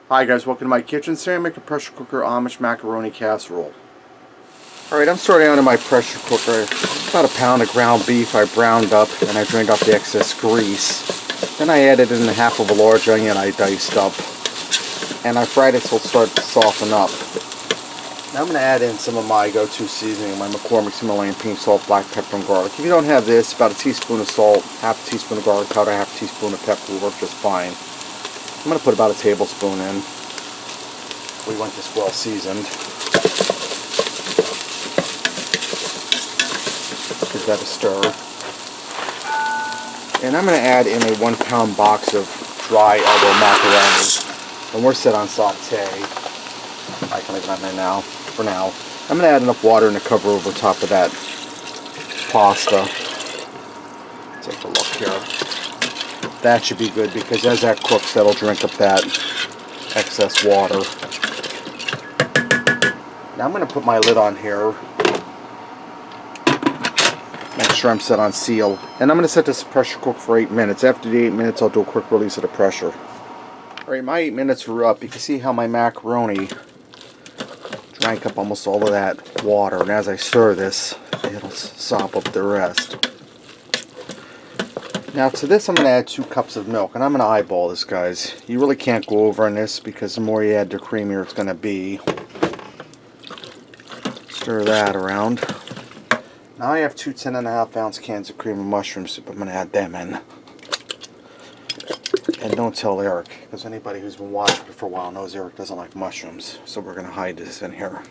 Hi guys, welcome to my kitchen. Today I make a pressure cooker Amish macaroni casserole. Alright, I'm starting out in my pressure cooker. About a pound of ground beef I browned up and I drained off the excess grease. Then I added in half of a large onion I diced up. And I fried it till it started to soften up. Now I'm going to add in some of my go-to seasoning, my McCormick's Himalayan pink salt, black pepper, and garlic. If you don't have this, about a teaspoon of salt, half a teaspoon of garlic powder, half a teaspoon of pepper will work just fine. I'm going to put about a tablespoon in. We want this well seasoned. Give that a stir. And I'm going to add in a 1 pound box of dry elbow macaroni. And we're set on saute. I can leave that in there now. For now. I'm going to add enough water and a cover over top of that pasta. Take a look here. That should be good because as that cooks, that'll drink up that excess water. Now I'm going to put my lid on here. Make sure I'm set on seal. And I'm going to set this pressure cook for 8 minutes. After the 8 minutes, I'll do a quick release of the pressure. Alright, my 8 minutes are up. You can see how my macaroni drank up almost all of that water. And as I stir this, it'll sop up the rest. Now to this I'm going to add 2 cups of milk, and I'm going to eyeball this, guys. You really can't go over on this because the more you add, the creamier it's going to be. Stir that around. Now I have 2 10.5 ounce cans of cream of mushroom soup. I'm going to add them in. And don't tell Eric, because anybody who's been watching for a while knows Eric doesn't like mushrooms. So we're going to hide this in here.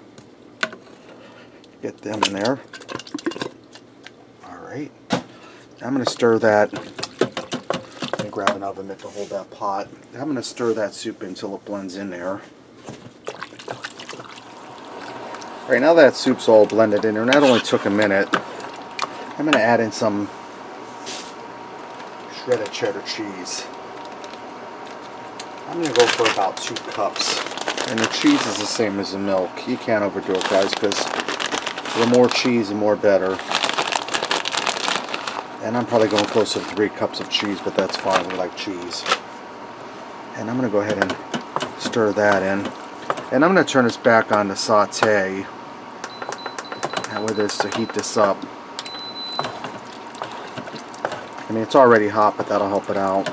Get them in there. Alright. I'm going to stir that. Let me grab an oven mitt to hold that pot. I'm going to stir that soup until it blends in there. Alright, now that soup's all blended in there, and that only took a minute, I'm going to add in some shredded cheddar cheese. I'm going to go for about 2 cups. And the cheese is the same as the milk. You can't overdo it, guys, because the more cheese, the more better. And I'm probably going close to 3 cups of cheese, but that's fine. We like cheese. And I'm going to go ahead and stir that in. And I'm going to turn this back on to saute. That way there's to heat this up. I mean, it's already hot, but that'll help it out.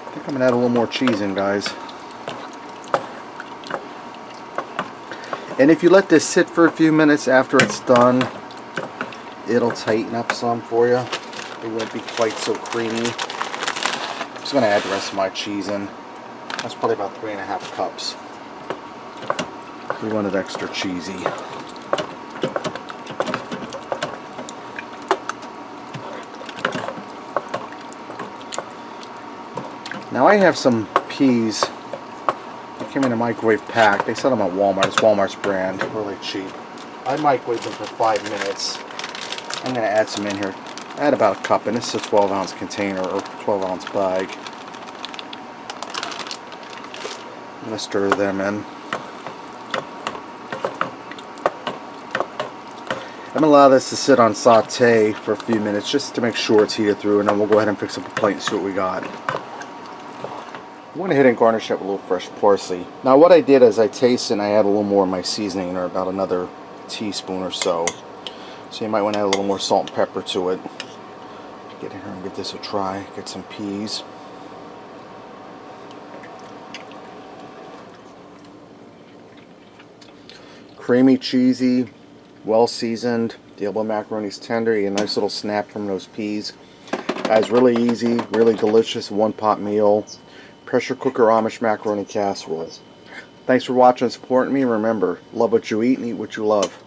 I think I'm going to add a little more cheese in, guys. And if you let this sit for a few minutes after it's done, it'll tighten up some for you. It won't be quite so creamy. I'm just going to add the rest of my cheese in. That's probably about 3.5 cups. We want it extra cheesy. Now I have some peas. Came in a microwave pack. They sell them at Walmart. It's Walmart's brand. Really cheap. I microwaved them for 5 minutes. I'm going to add some in here. Add about a cup, and this is a 12 ounce container or 12 ounce bag. I'm going to stir them in. I'm going to allow this to sit on saute for a few minutes just to make sure it's heated through, and then we'll go ahead and fix up a plate and see what we got. I went ahead and garnished it with a little fresh parsley. Now what I did is I tasted and I added a little more of my seasoning, or about another teaspoon or so. So you might want to add a little more salt and pepper to it. Get in here and give this a try. Get some peas. Creamy, cheesy, well seasoned. The elbow macaroni's tender. You get a nice little snap from those peas. Guys, really easy, really delicious, one pot meal. Pressure cooker Amish macaroni casserole. Thanks for watching and supporting me. Remember, love what you eat and eat what you love.